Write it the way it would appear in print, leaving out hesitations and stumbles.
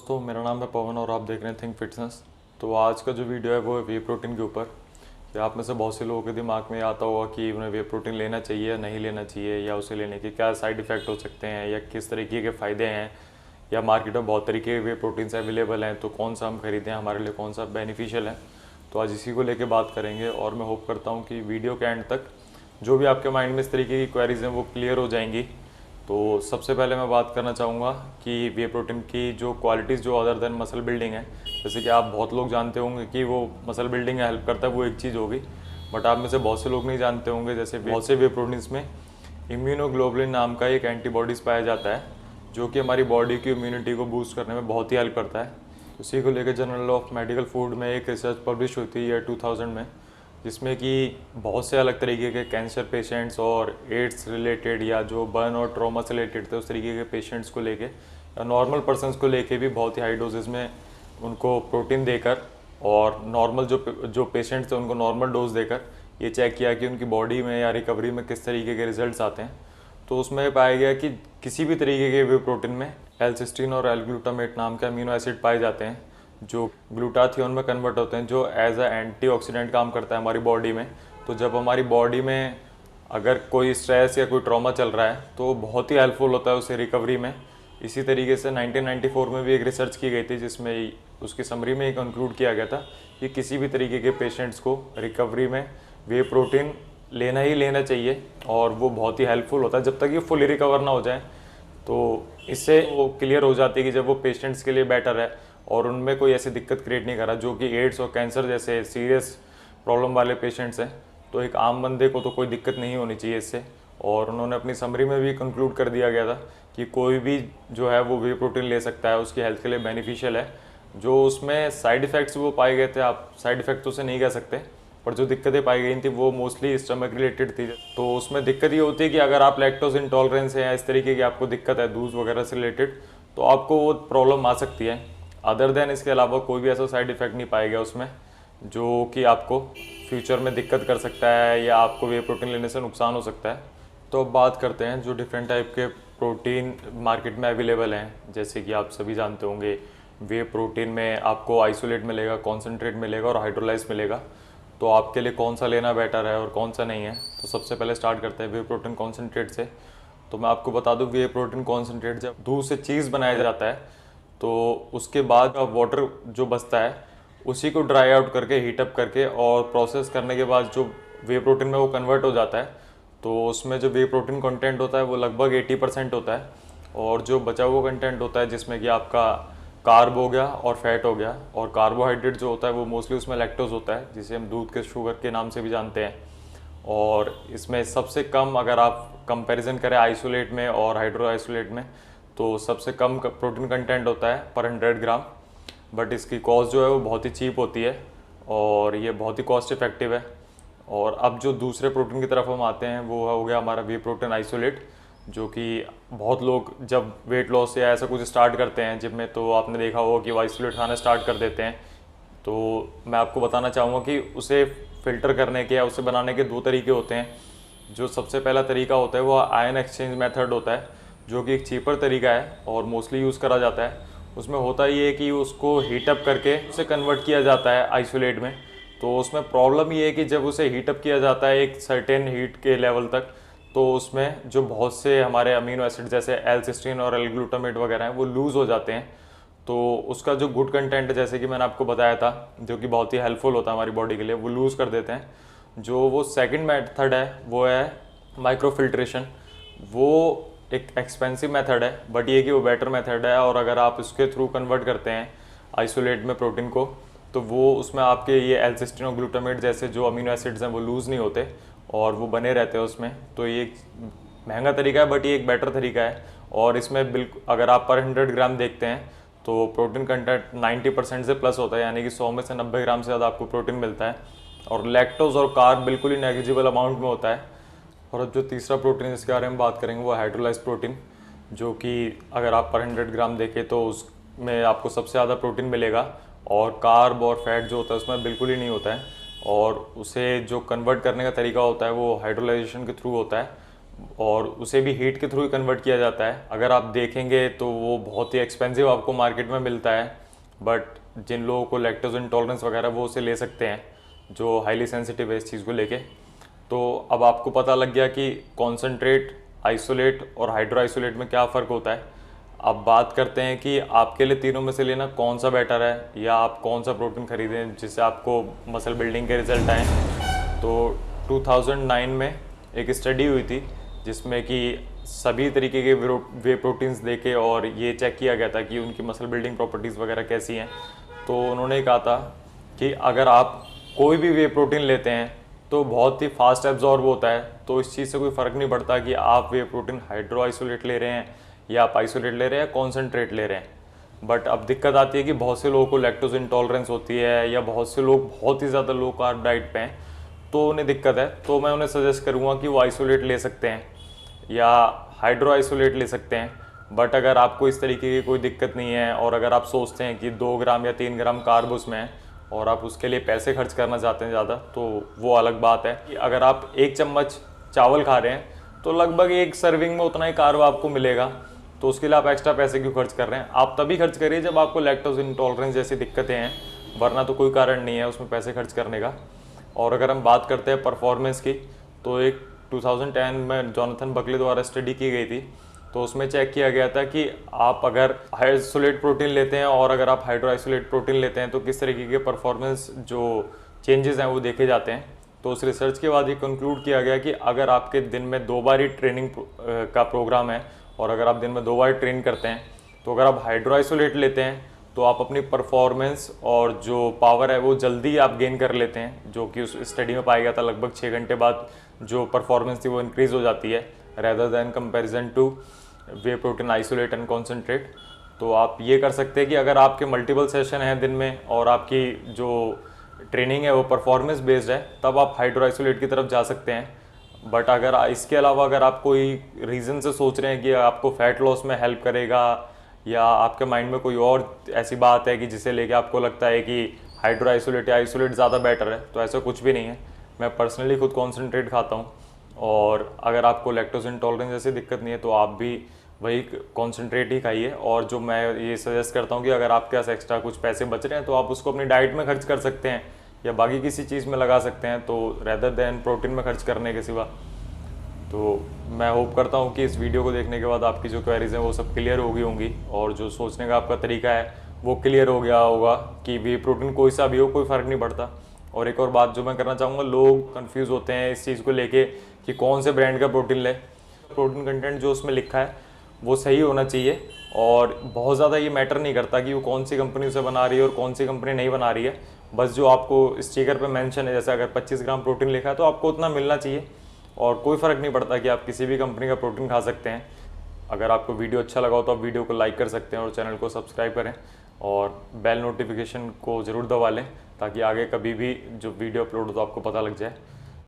दोस्तों, मेरा नाम है पवन और आप देख रहे हैं थिंक फिटनेस। तो आज का जो वीडियो है वो है वे प्रोटीन के ऊपर। कि आप में से बहुत से लोगों के दिमाग में आता होगा कि उन्हें वे प्रोटीन लेना चाहिए या नहीं लेना चाहिए, या उसे लेने के क्या साइड इफ़ेक्ट हो सकते हैं या किस तरीके के फ़ायदे हैं, या मार्केट में बहुत तरीके के वे प्रोटीन्स अवेलेबल हैं तो कौन सा हम खरीदें, हमारे लिए कौन सा बेनिफिशियल है। तो आज इसी को लेकर बात करेंगे और मैं होप करता हूँ कि वीडियो के एंड तक जो भी आपके माइंड में इस तरीके की क्वेरीज हैं वो क्लियर हो जाएंगी। तो सबसे पहले मैं बात करना चाहूँगा कि वे प्रोटीन की जो क्वालिटीज़ जो अदर देन मसल बिल्डिंग है, जैसे कि आप बहुत लोग जानते होंगे कि वो मसल बिल्डिंग में हेल्प करता है, वो एक चीज़ होगी। बट आप में से बहुत से लोग नहीं जानते होंगे जैसे बहुत से वे प्रोटीन्स में इम्यूनोग्लोबुलिन नाम का एक एंटीबॉडीज़ पाया जाता है जो कि हमारी बॉडी की इम्यूनिटी को बूस्ट करने में बहुत ही हेल्प करता है। उसी को लेकर जर्नल ऑफ मेडिकल फूड में एक रिसर्च पब्लिश हुई थी ईयर 2000 में, जिसमें कि बहुत से अलग तरीके के कैंसर पेशेंट्स और एड्स रिलेटेड या जो बर्न और ट्रॉमा से रिलेटेड थे उस तरीके के पेशेंट्स को लेके या नॉर्मल पर्सनस को लेके भी बहुत ही हाई डोजेस में उनको प्रोटीन देकर और नॉर्मल जो पेशेंट्स थे उनको नॉर्मल डोज देकर ये चेक किया कि उनकी बॉडी में या रिकवरी में किस तरीके के रिजल्ट्स आते हैं। तो उसमें पाया गया कि किसी भी तरीके के वे प्रोटीन में एल-सिस्टीन और एल-ग्लूटामेट नाम के अमीनो एसिड पाए जाते हैं जो ग्लूटाथियोन में कन्वर्ट होते हैं, जो एज अ एंटीऑक्सीडेंट काम करता है हमारी बॉडी में। तो जब हमारी बॉडी में अगर कोई स्ट्रेस या कोई ट्रॉमा चल रहा है तो बहुत ही हेल्पफुल होता है उसे रिकवरी में। इसी तरीके से 1994 में भी एक रिसर्च की गई थी जिसमें उसकी समरी में ये कंक्लूड किया गया था कि किसी भी तरीके के पेशेंट्स को रिकवरी में वे प्रोटीन लेना ही लेना चाहिए और वो बहुत ही हेल्पफुल होता है जब तक ये फुली रिकवर ना हो जाए। तो इससे वो क्लियर हो जाती है कि जब वो पेशेंट्स के लिए बेटर है और उनमें कोई ऐसी दिक्कत क्रिएट नहीं कर रहा जो कि एड्स और कैंसर जैसे सीरियस प्रॉब्लम वाले पेशेंट्स हैं, तो एक आम बंदे को तो कोई दिक्कत नहीं होनी चाहिए इससे। और उन्होंने अपनी समरी में भी कंक्लूड कर दिया गया था कि कोई भी जो है वो वे प्रोटीन ले सकता है, उसकी हेल्थ के लिए बेनिफिशियल है। जो उसमें साइड इफ़ेक्ट्स वो पाए गए थे, आप साइड इफ़ेक्ट तो उसे नहीं कह सकते, पर जो दिक्कतें पाई गई थी वो मोस्टली स्टमक रिलेटेड थी। तो उसमें दिक्कत ये होती है कि अगर आप लैक्टोज इंटॉलरेंस है या इस तरीके की आपको दिक्कत है दूध वगैरह से रिलेटेड, तो आपको वो प्रॉब्लम आ सकती है। अदर देन इसके अलावा कोई भी ऐसा साइड इफ़ेक्ट नहीं पाया गया उसमें जो कि आपको फ्यूचर में दिक्कत कर सकता है या आपको वे प्रोटीन लेने से नुकसान हो सकता है। तो अब बात करते हैं जो डिफरेंट टाइप के प्रोटीन मार्केट में अवेलेबल हैं। जैसे कि आप सभी जानते होंगे वे प्रोटीन में आपको आइसोलेट मिलेगा, कॉन्सेंट्रेट मिलेगा और हाइड्रोलाइज मिलेगा। तो आपके लिए कौन सा लेना बेटर है और कौन सा नहीं है, तो सबसे पहले स्टार्ट करते हैं वे प्रोटीन कॉन्सेंट्रेट से। तो मैं आपको बता दूं वे प्रोटीन कॉन्सेंट्रेट जब दूध से चीज़ बनाया जाता है तो उसके बाद वाटर जो बचता है उसी को ड्राई आउट करके हीटअप करके और प्रोसेस करने के बाद जो वे प्रोटीन में वो कन्वर्ट हो जाता है। तो उसमें जो वे प्रोटीन कंटेंट होता है वो लगभग 80% होता है और जो बचा हुआ कंटेंट होता है जिसमें कि आपका कार्ब हो गया और फैट हो गया, और कार्बोहाइड्रेट जो होता है वो मोस्टली उसमें लैक्टोज होता है जिसे हम दूध के शुगर के नाम से भी जानते हैं। और इसमें सबसे कम अगर आप कंपैरिजन करें आइसोलेट में और हाइड्रो आइसोलेट में तो सबसे कम प्रोटीन कंटेंट होता है पर 100 ग्राम। बट इसकी कॉस्ट जो है वो बहुत ही चीप होती है और ये बहुत ही कॉस्ट इफेक्टिव है। और अब जो दूसरे प्रोटीन की तरफ हम आते हैं वो हो गया हमारा वे प्रोटीन आइसोलेट, जो कि बहुत लोग जब वेट लॉस या ऐसा कुछ स्टार्ट करते हैं जिम में तो आपने देखा होगा कि वो आइसोलेट खाना स्टार्ट कर देते हैं। तो मैं आपको बताना चाहूँगा कि उसे फ़िल्टर करने के या उसे बनाने के दो तरीके होते हैं। जो सबसे पहला तरीका होता है वो आयन एक्सचेंज मेथड होता है, जो कि एक चीपर तरीका है और मोस्टली यूज़ करा जाता है। उसमें होता ये है कि उसको हीटअप करके उसे कन्वर्ट किया जाता है आइसोलेट में। तो उसमें प्रॉब्लम ये है कि जब उसे हीटअप किया जाता है एक सर्टेन हीट के लेवल तक, तो उसमें जो बहुत से हमारे अमीनो एसिड जैसे एल-सिस्टीन और एल-ग्लूटामेट वगैरह हैं वो लूज़ हो जाते हैं। तो उसका जो गुड कंटेंट है जैसे कि मैंने आपको बताया था जो कि बहुत ही हेल्पफुल होता है हमारी बॉडी के लिए, वो लूज़ कर देते हैं। जो वो सेकंड मेथड है वो है माइक्रोफिल्ट्रेशन। वो एक एक्सपेंसिव मेथड है बट ये कि वो बेटर मेथड है, और अगर आप इसके थ्रू कन्वर्ट करते हैं आइसोलेट में प्रोटीन को तो वो उसमें आपके ये एल-सिस्टीन और ग्लूटामेट जैसे जो अमीनो एसिड्स हैं वो लूज़ नहीं होते और वो बने रहते हैं उसमें। तो ये एक महंगा तरीका है बट ये एक बेटर तरीका है। और इसमें बिल्कुल अगर आप पर 100 ग्राम देखते हैं तो प्रोटीन कंटेंट 90% से प्लस होता है, यानी कि 100 में से 90 ग्राम से ज़्यादा आपको प्रोटीन मिलता है। और लैक्टोज और कार्ब बिल्कुल ही नेग्लिजिबल अमाउंट में होता है। और अब जो तीसरा प्रोटीन जिसके बारे में बात करेंगे वो हाइड्रोलाइज प्रोटीन, जो कि अगर आप पर 100 ग्राम देखें तो उसमें आपको सबसे ज़्यादा प्रोटीन मिलेगा और कार्ब और फैट जो होता है उसमें बिल्कुल ही नहीं होता है। और उसे जो कन्वर्ट करने का तरीका होता है वो हाइड्रोलाइजेशन के थ्रू होता है। और उसे भी हीट के थ्रू ही कन्वर्ट किया जाता है। अगर आप देखेंगे तो वो बहुत ही एक्सपेंसिव आपको मार्केट में मिलता है, बट जिन लोगों को लैक्टोज इंटॉलरेंस वगैरह वो उसे ले सकते हैं, जो हाईली सेंसिटिव है इस चीज़ को लेके। तो अब आपको पता लग गया कि कॉन्सेंट्रेट, आइसोलेट और हाइड्रो आइसोलेट में क्या फ़र्क होता है। अब बात करते हैं कि आपके लिए तीनों में से लेना कौन सा बेटर है, या आप कौन सा प्रोटीन खरीदें जिससे आपको मसल बिल्डिंग के रिजल्ट आएँ। तो 2009 में एक स्टडी हुई थी जिसमें कि सभी तरीके के वे प्रोटीन्स देखे और ये चेक किया गया था कि उनकी मसल बिल्डिंग प्रॉपर्टीज़ वगैरह कैसी हैं। तो उन्होंने कहा था कि अगर आप कोई भी वे प्रोटीन लेते हैं तो बहुत ही फास्ट एब्जॉर्ब होता है। तो इस चीज़ से कोई फ़र्क नहीं पड़ता कि आप वे प्रोटीन हाइड्रो आइसोलेट ले रहे हैं या आप आइसोलेट ले रहे हैं या कॉन्सेंट्रेट ले रहे हैं। बट अब दिक्कत आती है कि बहुत से लोगों को लैक्टोज इंटॉलरेंस होती है, या बहुत से लोग बहुत ही ज़्यादा लो कार्ब डाइट पे हैं, तो उन्हें दिक्कत है। तो मैं उन्हें सजेस्ट करूँगा कि वो आइसोलेट ले सकते हैं या हाइड्रो आइसोलेट ले सकते हैं। बट अगर आपको इस तरीके की कोई दिक्कत नहीं है और अगर आप सोचते हैं कि 2 ग्राम या 3 ग्राम कार्ब उसमें है और आप उसके लिए पैसे खर्च करना चाहते हैं ज़्यादा, तो वो अलग बात है। कि अगर आप 1 चम्मच चावल खा रहे हैं तो लगभग 1 सर्विंग में उतना ही कार्ब आपको मिलेगा, तो उसके लिए आप एक्स्ट्रा पैसे क्यों खर्च कर रहे हैं। आप तभी खर्च करिए जब आपको लैक्टोज इंटॉलरेंस जैसी दिक्कतें हैं, वरना तो कोई कारण नहीं है उसमें पैसे खर्च करने का। और अगर हम बात करते हैं परफॉर्मेंस की, तो एक 2010 में जॉनथन बकले द्वारा स्टडी की गई थी। तो उसमें चेक किया गया था कि आप अगर आइसोलेट प्रोटीन लेते हैं और अगर आप हाइड्रो आइसोलेट प्रोटीन लेते हैं तो किस तरीके के परफॉर्मेंस जो चेंजेस हैं वो देखे जाते हैं। तो उस रिसर्च के बाद ये कंक्लूड किया गया कि अगर आपके दिन में 2 बार ही ट्रेनिंग का प्रोग्राम है और अगर आप दिन में 2 बार ट्रेन करते हैं, तो अगर आप हाइड्रो आइसोलेट लेते हैं तो आप अपनी परफॉर्मेंस और जो पावर है वो जल्दी आप गेन कर लेते हैं, जो कि उस स्टडी में पाया गया था। लगभग 6 घंटे बाद जो परफॉर्मेंस थी वो इंक्रीज़ हो जाती है rather than comparison two way protein isolate and concentrate. तो आप ये कर सकते हैं कि अगर आपके मल्टीपल सेशन हैं दिन में और आपकी जो ट्रेनिंग है वो परफॉर्मेंस बेस्ड है, तब आप हाइड्रो आइसोलेट की तरफ जा सकते हैं। बट अगर इसके अलावा अगर आप कोई रीज़न से सोच रहे हैं कि आपको फैट लॉस में हेल्प करेगा या आपके माइंड में कोई और ऐसी बात है कि जिसे लेके आपको लगता है कि हाइड्रो आइसोलेट या आइसोलेट ज़्यादा बेटर है, तो ऐसा कुछ भी नहीं है। मैं पर्सनली खुद कॉन्सेंट्रेट खाता हूँ, और अगर आपको लैक्टोज इंटॉलरेंस जैसी दिक्कत नहीं है तो आप भी वही कॉन्सेंट्रेट ही खाइए। और जो मैं ये सजेस्ट करता हूँ कि अगर आपके पास एक्स्ट्रा कुछ पैसे बच रहे हैं तो आप उसको अपनी डाइट में खर्च कर सकते हैं या बाकी किसी चीज़ में लगा सकते हैं, तो रेदर देन प्रोटीन में खर्च करने के सिवा। तो मैं होप करता हूँ कि इस वीडियो को देखने के बाद आपकी जो क्वेरीज हैं वो सब क्लियर हो गई होंगी, और जो सोचने का आपका तरीका है वो क्लियर हो गया होगा कि वे प्रोटीन कोई सा भी हो, कोई फ़र्क नहीं पड़ता। और एक और बात जो मैं करना चाहूँगा, लोग कंफ्यूज होते हैं इस चीज़ को लेके कि कौन से ब्रांड का प्रोटीन ले। प्रोटीन कंटेंट जो उसमें लिखा है वो सही होना चाहिए, और बहुत ज़्यादा ये मैटर नहीं करता कि वो कौन सी कंपनी उसे बना रही है और कौन सी कंपनी नहीं बना रही है। बस जो आपको स्टिकर पे मेंशन है, जैसे अगर 25 ग्राम प्रोटीन लिखा है तो आपको उतना मिलना चाहिए, और कोई फ़र्क नहीं पड़ता कि आप किसी भी कंपनी का प्रोटीन खा सकते हैं। अगर आपको वीडियो अच्छा लगा हो तो आप वीडियो को लाइक कर सकते हैं और चैनल को सब्सक्राइब करें और बेल नोटिफिकेशन को ज़रूर दबा लें, ताकि आगे कभी भी जो वीडियो अपलोड हो तो आपको पता लग जाए।